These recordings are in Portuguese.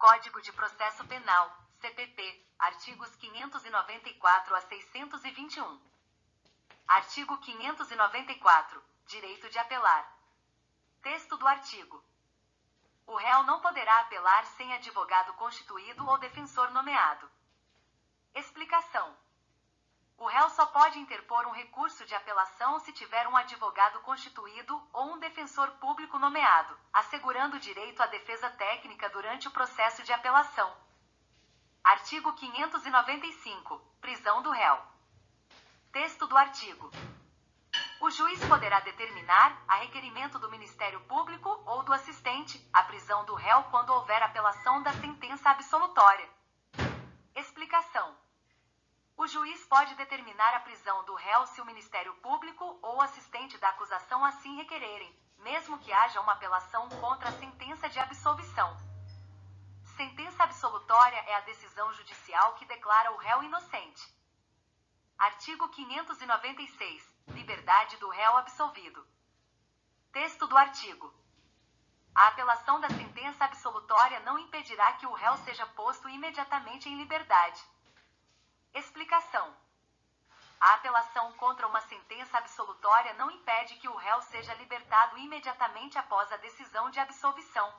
Código de Processo Penal, CPP, artigos 594 a 621. Artigo 594. Direito de apelar. Texto do artigo. O réu não poderá apelar sem advogado constituído ou defensor nomeado. Explicação. O réu só pode interpor um recurso de apelação se tiver um advogado constituído ou um defensor público nomeado, assegurando o direito à defesa técnica durante o processo de apelação. Artigo 595. Prisão do réu. Texto do artigo. O juiz poderá determinar, a requerimento do Ministério Público ou do assistente, a prisão do réu quando houver apelação da sentença absolutória. Explicação. O juiz pode determinar a prisão do réu se o Ministério Público ou o assistente da acusação assim requererem, mesmo que haja uma apelação contra a sentença de absolvição. Sentença absolutória é a decisão judicial que declara o réu inocente. Artigo 596. Liberdade do réu absolvido. Texto do artigo. A apelação da sentença absolutória não impedirá que o réu seja posto imediatamente em liberdade. Explicação. A apelação contra uma sentença absolutória não impede que o réu seja libertado imediatamente após a decisão de absolvição.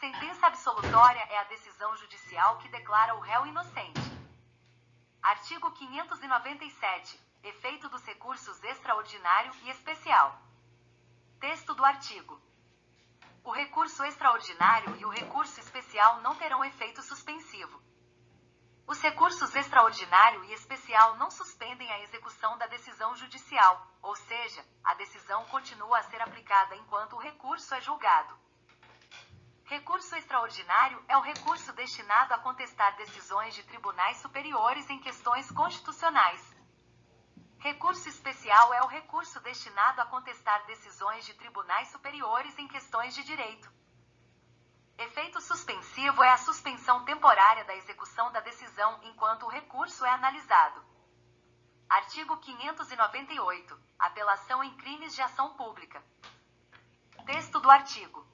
Sentença absolutória é a decisão judicial que declara o réu inocente. Artigo 597. Efeito dos recursos extraordinário e especial. Texto do artigo. O recurso extraordinário e o recurso especial não terão efeito suspensivo. Os recursos extraordinário e especial não suspendem a execução da decisão judicial, ou seja, a decisão continua a ser aplicada enquanto o recurso é julgado. Recurso extraordinário é o recurso destinado a contestar decisões de tribunais superiores em questões constitucionais. Recurso especial é o recurso destinado a contestar decisões de tribunais superiores em questões de direito. Efeito suspensivo é a suspensão temporária da execução da decisão enquanto o recurso é analisado. Artigo 598. Apelação em crimes de ação pública. Texto do artigo.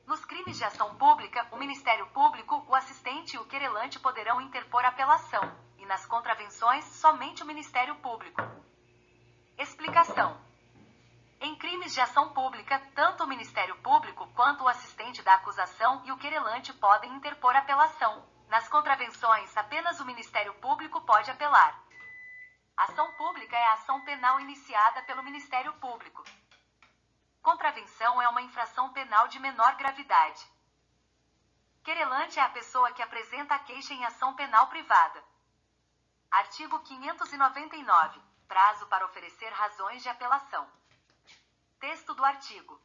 Nos crimes de ação pública, o Ministério Público, o assistente e o querelante poderão interpor apelação, e nas contravenções, somente o Ministério Público. Explicação. Em crimes de ação pública, tanto o Ministério Público quanto o assistente da acusação e o querelante podem interpor apelação. Nas contravenções, apenas o Ministério Público pode apelar. Ação pública é a ação penal iniciada pelo Ministério Público. Contravenção é uma infração penal de menor gravidade. Querelante é a pessoa que apresenta a queixa em ação penal privada. Artigo 599. Prazo para oferecer razões de apelação. Texto do artigo.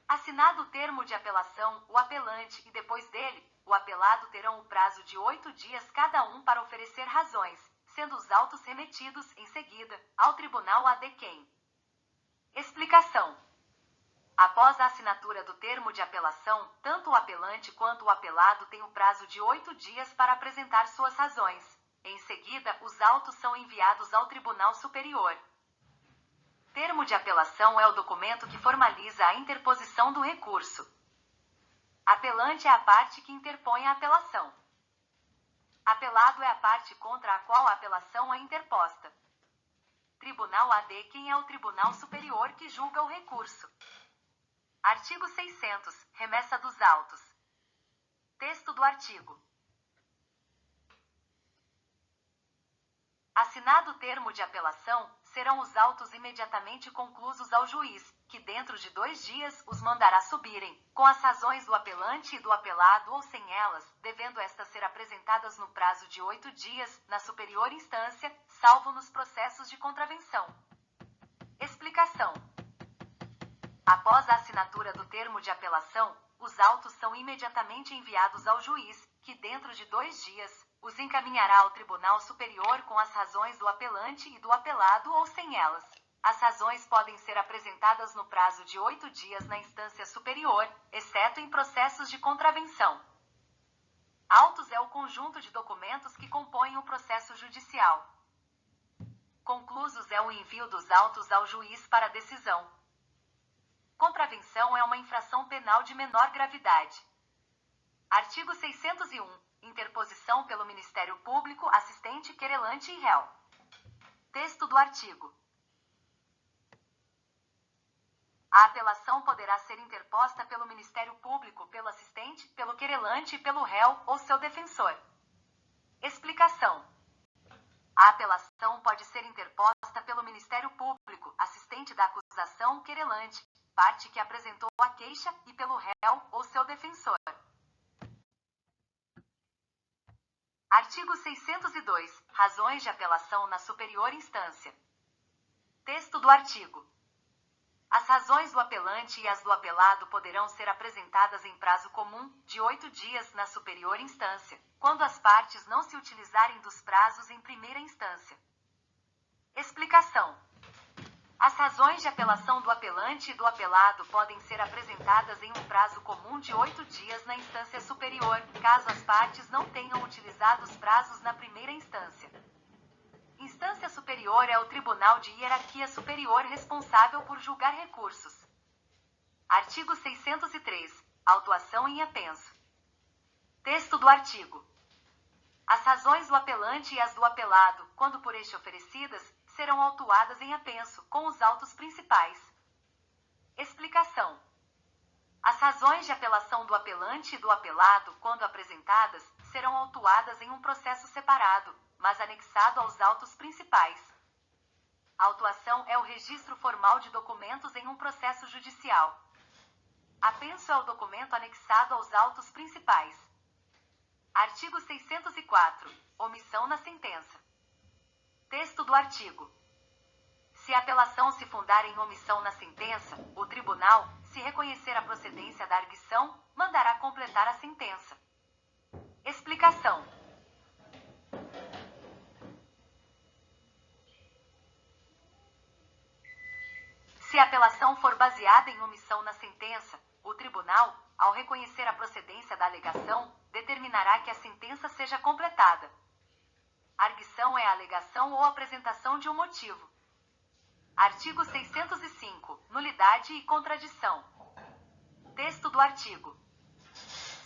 Assinado o termo de apelação, o apelante e depois dele, o apelado terão o prazo de 8 dias cada um para oferecer razões, sendo os autos remetidos, em seguida, ao tribunal ad quem. Explicação. Após a assinatura do termo de apelação, tanto o apelante quanto o apelado têm o prazo de 8 dias para apresentar suas razões. Em seguida, os autos são enviados ao Tribunal Superior. Termo de apelação é o documento que formaliza a interposição do recurso. Apelante é a parte que interpõe a apelação. Apelado é a parte contra a qual a apelação é interposta. Tribunal ad quem é o Tribunal Superior que julga o recurso. Artigo 600. Remessa dos autos. Texto do artigo. Assinado o termo de apelação, serão os autos imediatamente conclusos ao juiz, que dentro de 2 dias os mandará subirem, com as razões do apelante e do apelado ou sem elas, devendo estas ser apresentadas no prazo de 8 dias, na superior instância, salvo nos processos de contravenção. Explicação. Após a assinatura do termo de apelação, os autos são imediatamente enviados ao juiz, que dentro de 2 dias, os encaminhará ao Tribunal Superior com as razões do apelante e do apelado ou sem elas. As razões podem ser apresentadas no prazo de 8 dias na instância superior, exceto em processos de contravenção. Autos é o conjunto de documentos que compõem o processo judicial. Conclusos é o envio dos autos ao juiz para decisão. Contravenção é uma infração penal de menor gravidade. Artigo 601. Interposição pelo Ministério Público, assistente, querelante e réu. Texto do artigo. A apelação poderá ser interposta pelo Ministério Público, pelo assistente, pelo querelante e pelo réu ou seu defensor. Explicação. A apelação pode ser interposta pelo Ministério Público, assistente da acusação, querelante, parte que apresentou a queixa, e pelo réu ou seu defensor. Artigo 602. Razões de apelação na superior instância. Texto do artigo. As razões do apelante e as do apelado poderão ser apresentadas em prazo comum, de 8 dias, na superior instância, quando as partes não se utilizarem dos prazos em primeira instância. Explicação. As razões de apelação do apelante e do apelado podem ser apresentadas em um prazo comum de 8 dias na instância superior, caso as partes não tenham utilizado os prazos na primeira instância. Instância superior é o tribunal de hierarquia superior responsável por julgar recursos. Artigo 603. Autuação em apenso. Texto do artigo. As razões do apelante e as do apelado, quando por este oferecidas, serão autuadas em apenso, com os autos principais. Explicação. As razões de apelação do apelante e do apelado, quando apresentadas, serão autuadas em um processo separado, mas anexado aos autos principais. A autuação é o registro formal de documentos em um processo judicial. Apenso é o documento anexado aos autos principais. Artigo 604. Omissão na sentença. Texto do artigo. Se a apelação se fundar em omissão na sentença, o tribunal, se reconhecer a procedência da arguição, mandará completar a sentença. Explicação. Se a apelação for baseada em omissão na sentença, o tribunal, ao reconhecer a procedência da alegação, determinará que a sentença seja completada. Arguição é a alegação ou apresentação de um motivo. Artigo 605. Nulidade e contradição. Texto do artigo.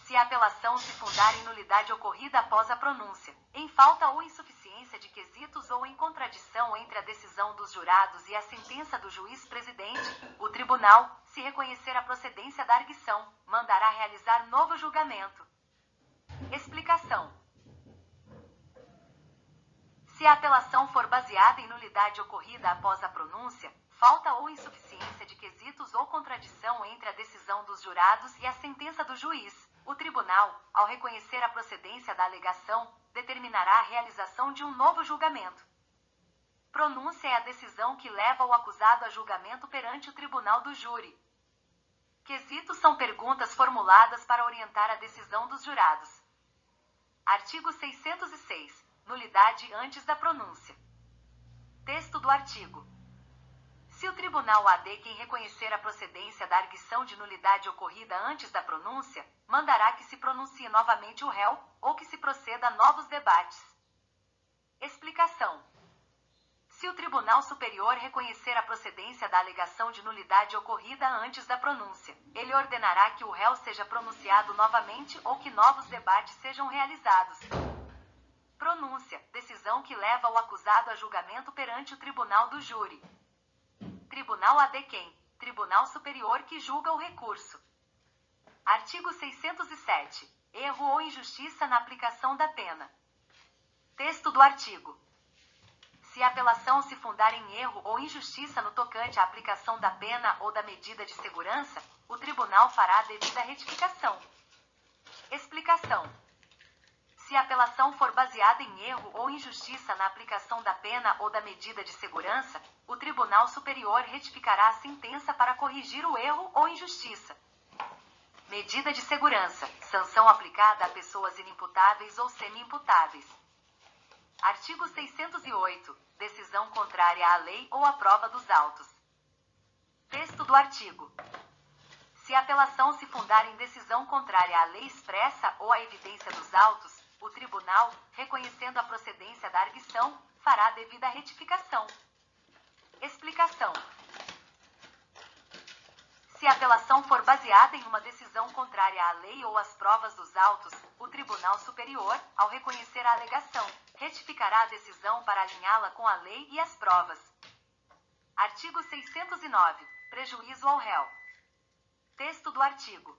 Se a apelação se fundar em nulidade ocorrida após a pronúncia, em falta ou insuficiência de quesitos ou em contradição entre a decisão dos jurados e a sentença do juiz presidente, o tribunal, se reconhecer a procedência da arguição, mandará realizar novo julgamento. Explicação. Se a apelação for baseada em nulidade ocorrida após a pronúncia, falta ou insuficiência de quesitos ou contradição entre a decisão dos jurados e a sentença do juiz, o tribunal, ao reconhecer a procedência da alegação, determinará a realização de um novo julgamento. Pronúncia é a decisão que leva o acusado a julgamento perante o tribunal do júri. Quesitos são perguntas formuladas para orientar a decisão dos jurados. Artigo 606. Nulidade antes da pronúncia. Texto do artigo. Se o tribunal AD quem reconhecer a procedência da arguição de nulidade ocorrida antes da pronúncia, mandará que se pronuncie novamente o réu, ou que se proceda a novos debates. Explicação. Se o Tribunal Superior reconhecer a procedência da alegação de nulidade ocorrida antes da pronúncia, ele ordenará que o réu seja pronunciado novamente ou que novos debates sejam realizados. Pronúncia, decisão que leva o acusado a julgamento perante o tribunal do júri. Tribunal AD quem? Tribunal Superior que julga o recurso. Artigo 607. Erro ou injustiça na aplicação da pena. Texto do artigo. Se a apelação se fundar em erro ou injustiça no tocante à aplicação da pena ou da medida de segurança, o tribunal fará a devida retificação. Explicação. Se a apelação for baseada em erro ou injustiça na aplicação da pena ou da medida de segurança, o Tribunal Superior retificará a sentença para corrigir o erro ou injustiça. Medida de segurança. Sanção aplicada a pessoas inimputáveis ou semi-imputáveis. Artigo 608. Decisão contrária à lei ou à prova dos autos. Texto do artigo. Se a apelação se fundar em decisão contrária à lei expressa ou à evidência dos autos, o tribunal, reconhecendo a procedência da arguição, fará a devida retificação. Explicação. Se a apelação for baseada em uma decisão contrária à lei ou às provas dos autos, o Tribunal Superior, ao reconhecer a alegação, retificará a decisão para alinhá-la com a lei e as provas. Artigo 609. Prejuízo ao réu. Texto do artigo.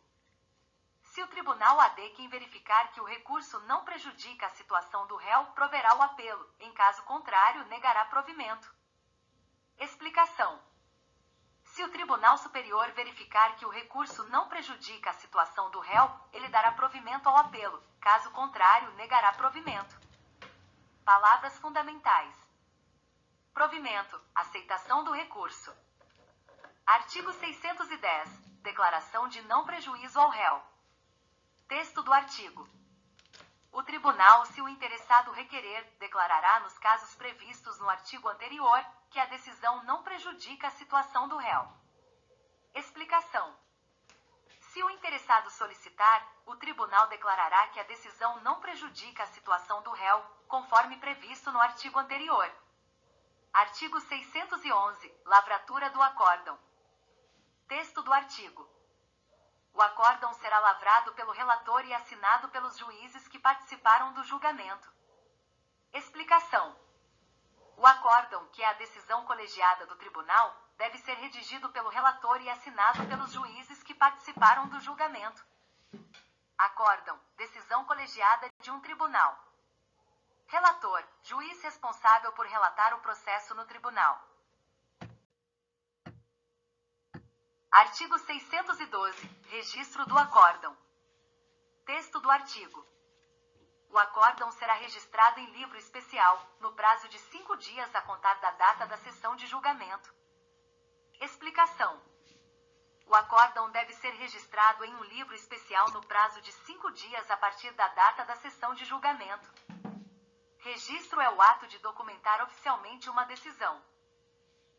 Se o Tribunal AD quem verificar que o recurso não prejudica a situação do réu, proverá o apelo. Em caso contrário, negará provimento. Explicação. Se o Tribunal Superior verificar que o recurso não prejudica a situação do réu, ele dará provimento ao apelo. Caso contrário, negará provimento. Palavras fundamentais. Provimento. Aceitação do recurso. Artigo 610. Declaração de não prejuízo ao réu. Texto do artigo. O tribunal, se o interessado requerer, declarará nos casos previstos no artigo anterior, que a decisão não prejudica a situação do réu. Explicação. Se o interessado solicitar, o tribunal declarará que a decisão não prejudica a situação do réu, conforme previsto no artigo anterior. Artigo 611. Lavratura do acórdão. Texto do artigo. O acórdão será lavrado pelo relator e assinado pelos juízes que participaram do julgamento. Explicação. O acórdão, que é a decisão colegiada do tribunal, deve ser redigido pelo relator e assinado pelos juízes que participaram do julgamento. Acórdão, decisão colegiada de um tribunal. Relator, juiz responsável por relatar o processo no tribunal. Artigo 612. Registro do acórdão. Texto do artigo. O acórdão será registrado em livro especial, no prazo de 5 dias a contar da data da sessão de julgamento. Explicação. O acórdão deve ser registrado em um livro especial no prazo de 5 dias a partir da data da sessão de julgamento. Registro é o ato de documentar oficialmente uma decisão.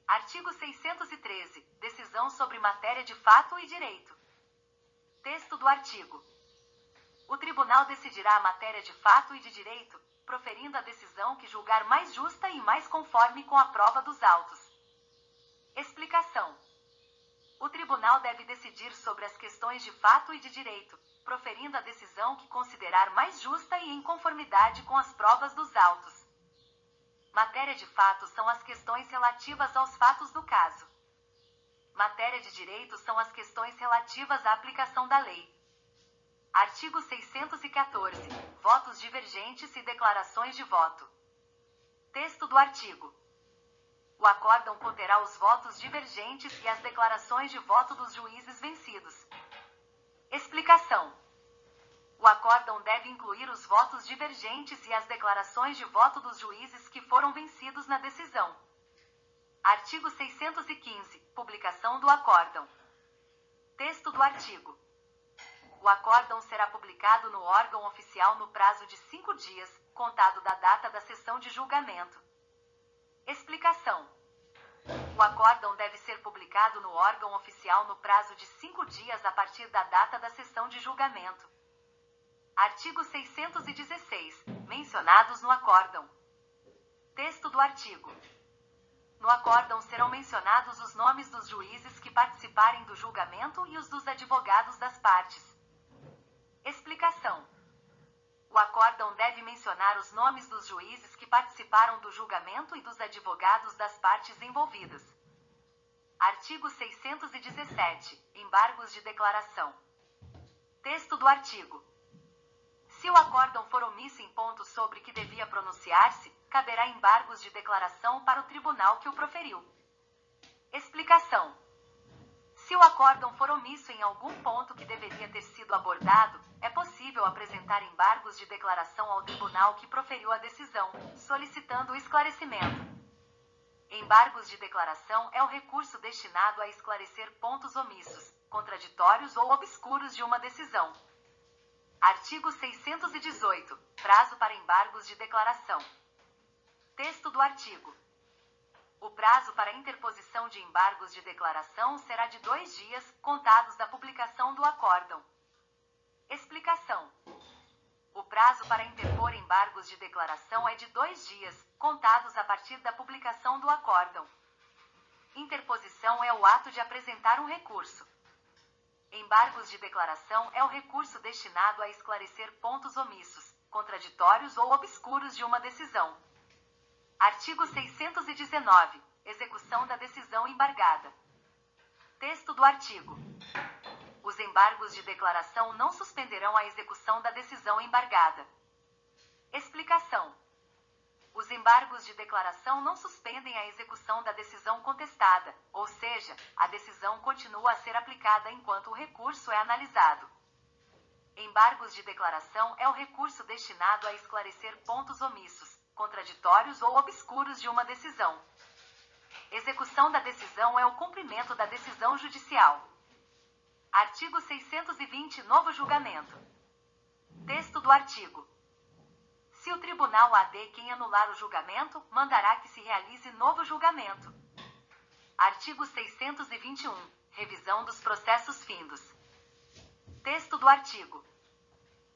Artigo 613. Decisão sobre matéria de fato e direito. Texto do artigo. O tribunal decidirá a matéria de fato e de direito, proferindo a decisão que julgar mais justa e mais conforme com a prova dos autos. Explicação. O tribunal deve decidir sobre as questões de fato e de direito, proferindo a decisão que considerar mais justa e em conformidade com as provas dos autos. Matéria de fato são as questões relativas aos fatos do caso. Matéria de direito são as questões relativas à aplicação da lei. Artigo 614. Votos divergentes e declarações de voto. Texto do artigo. O acórdão conterá os votos divergentes e as declarações de voto dos juízes vencidos. Explicação. O acórdão deve incluir os votos divergentes e as declarações de voto dos juízes que foram vencidos na decisão. Artigo 615. Publicação do acórdão. Texto do artigo. O acórdão será publicado no órgão oficial no prazo de 5 dias, contado da data da sessão de julgamento. Explicação. O acórdão deve ser publicado no órgão oficial no prazo de 5 dias a partir da data da sessão de julgamento. Artigo 616. Mencionados no acórdão. Texto do artigo. No acórdão serão mencionados os nomes dos juízes que participarem do julgamento e os dos advogados das partes. Explicação. O acórdão deve mencionar os nomes dos juízes que participaram do julgamento e dos advogados das partes envolvidas. Artigo 617. Embargos de declaração. Texto do artigo. Se o acórdão for omisso em pontos sobre que devia pronunciar-se, caberá embargos de declaração para o tribunal que o proferiu. Explicação. Se o acórdão for omisso em algum ponto que deveria ter sido abordado, é possível apresentar embargos de declaração ao tribunal que proferiu a decisão, solicitando o esclarecimento. Embargos de declaração é o recurso destinado a esclarecer pontos omissos, contraditórios ou obscuros de uma decisão. Artigo 618. Prazo para embargos de declaração. Texto do artigo. O prazo para interposição de embargos de declaração será de 2 dias, contados da publicação do acórdão. Explicação. O prazo para interpor embargos de declaração é de 2 dias, contados a partir da publicação do acórdão. Interposição é o ato de apresentar um recurso. Embargos de declaração é o recurso destinado a esclarecer pontos omissos, contraditórios ou obscuros de uma decisão. Artigo 619. Execução da decisão embargada. Texto do artigo. Os embargos de declaração não suspenderão a execução da decisão embargada. Explicação. Os embargos de declaração não suspendem a execução da decisão contestada, ou seja, a decisão continua a ser aplicada enquanto o recurso é analisado. Embargos de declaração é o recurso destinado a esclarecer pontos omissos, contraditórios ou obscuros de uma decisão. Execução da decisão é o cumprimento da decisão judicial. Artigo 620. Novo julgamento. Texto do artigo. Se o tribunal AD quem anular o julgamento, mandará que se realize novo julgamento. Artigo 621. Revisão dos processos findos. Texto do artigo.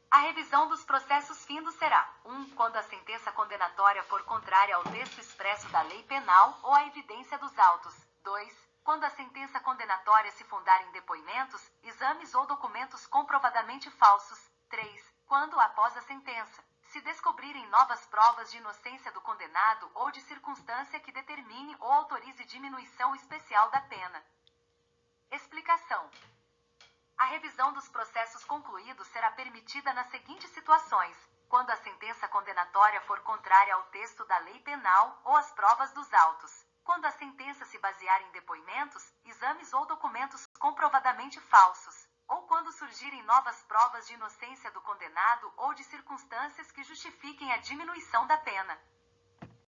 A revisão dos processos findos será: 1. Quando a sentença condenatória for contrária ao texto expresso da lei penal ou à evidência dos autos. 2. Quando a sentença condenatória se fundar em depoimentos, exames ou documentos comprovadamente falsos. 3. Quando, após a sentença, se descobrirem novas provas de inocência do condenado ou de circunstância que determine ou autorize diminuição especial da pena. Explicação. A revisão dos processos concluídos será permitida nas seguintes situações: quando a sentença condenatória for contrária ao texto da lei penal ou às provas dos autos, quando a sentença se basear em depoimentos, exames ou documentos comprovadamente falsos, ou quando surgirem novas provas de inocência do condenado ou de circunstâncias que justifiquem a diminuição da pena.